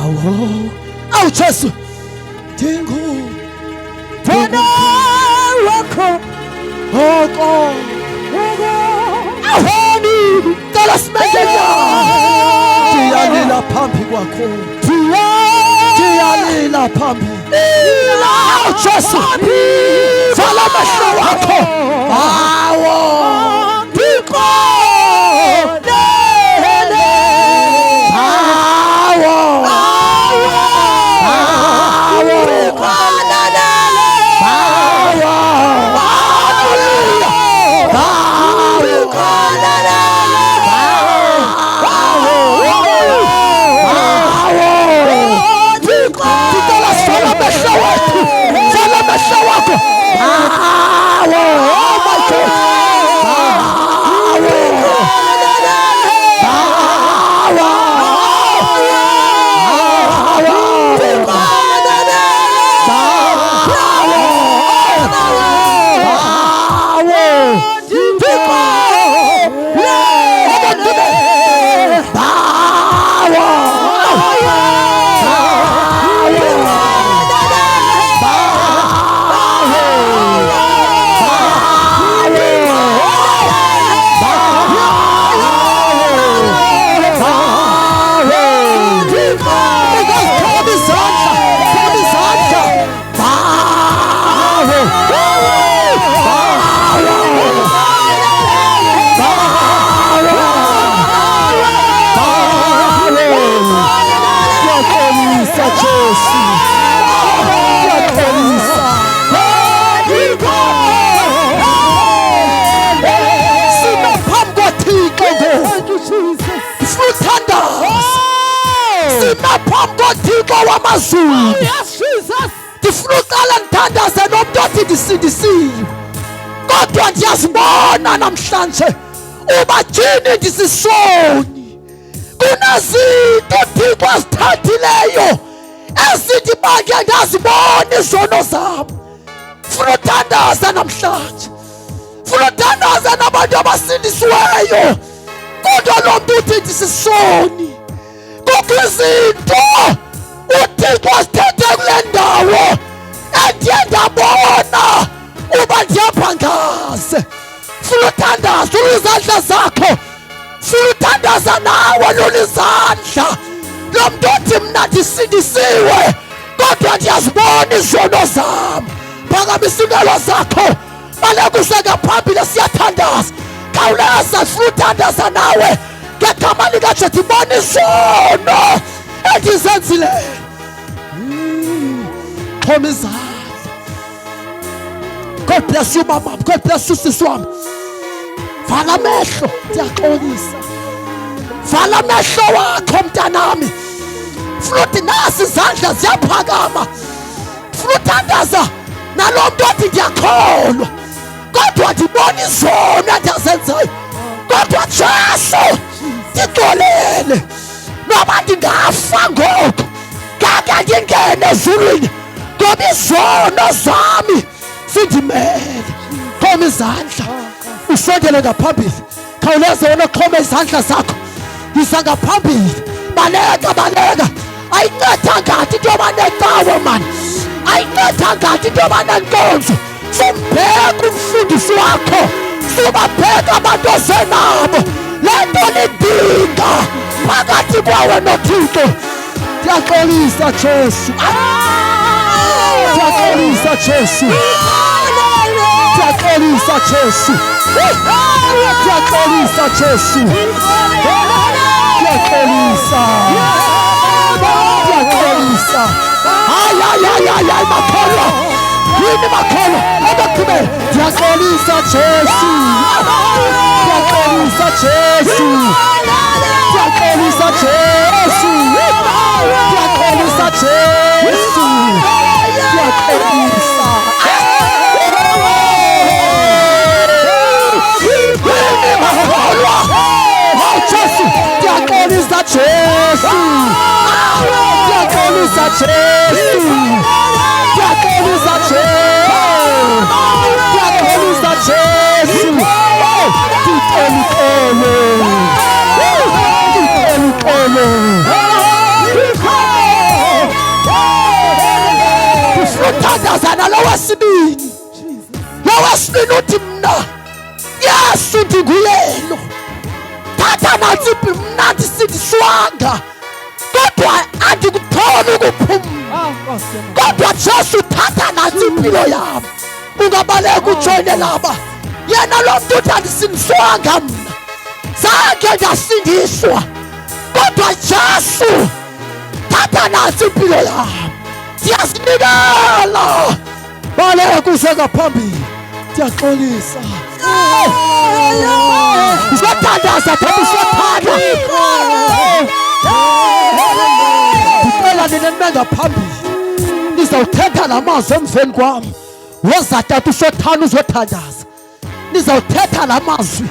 Awu Jesu dingo Bwana wakho oko ahoni cela simenzela diyalila phambi kwakho diyalila phambi awu Jesu vala amehlo wakho awo wamazulu ndifuna uqala ndithandaze nomntu othi ndisindisiwe kodwa ndiyazibona namhlanje uba thini ndisisoni kunezinto Thixo azithathileyo ezithi bake ndazibona izono zam. Funa uthandaza namhlanje, funa uthandaza nabantu abasindisiweyo kodwa lo mntu uthi ndisisoni kukho izinto uThixo asithethe kule ndawo endiye ndabona uba ndiyabhangaze. Funa uthandaza ulizandla zakho, funa uthandaza nawe lulizandla lo mntu othi mna ndisindisiwe kodwa ndiyazibona izono zam. Phakamisa iingalo zakho baleka usengaphambili siyathandaza. Khawuleza funa uthandaza nawe ngegama likaJesu ndibona izono endizenzileyo. Xhoma izandla. God bless you mama, God bless you sisi wami. Vala amehlo, ndiyaxolisa. Vala amehlo wakho mntanami. Funa uthi nasi izandla ziyaphakama. Funa uthandaza nalo mntu othi ndiyakholwa kodwa ndibona izono endizenzayo kodwa Jesu ndixolele. Noba ndingafa ngoku ngake ndingene ezulwini ngoba izono zami zindimele. Xhoma izandla usondele ngaphambili. Khawuleza wena xhoma izandla zakho yiza ngaphambili. Baleka baleka. Ayinceda ngathi into yoba necawe mani, ayinceda ngathi into yoba nenkonzo. Sumbheka umfundisi wakho, subabheka abantu osenabo. Le nto lidinga phakathi kwawe noThixo. Ndiyaxolisa Jesu, ndiyaxolisa Jesu, ndiyaxolisa Jesu, ndiyaxolisa Jesu, ndiyaxolisa, ndiyaxolisa. Hayi makholwa yini makholwa abakube. Ndiyaxolisa Jesu, ndiyaxolisa Jesu, ndiyaxolisa Jesu, ndiyaxolisa Jesu, ndiyaxolisa. Yini makholwa Jesu, ndiyaxolisa Jesu, ndiyaxolisa Jesu, ndiyaxolisa Jesu, ndiyaxolisa Jesu. Ndixolele, ndixolele. uthandaza nalowesibini. Lowesibini uthi mna Yesu ndinguyelo. Thatha nansi mna ndisindiswanga. Kodwa andikutholi ukuphumla. Kodwa Jesu thatha nansi impilo yami. Ungabaleka ujoyine laba. Yena lo muntu uthi andisindiswanga mna. Zange ndasindiswa. Kodwa Jesu thatha nansi impilo yami. Ndiyazinikela. Baleka usengaphambili. Ndiyaxolisa. Uzothandaza thaba usothanda. Ndicela nina nime ngaphambili. Nizawuthetha lamazwi emveni kwami. Wozatata usothanda uzothandaza. Nizawuthetha lamazwi.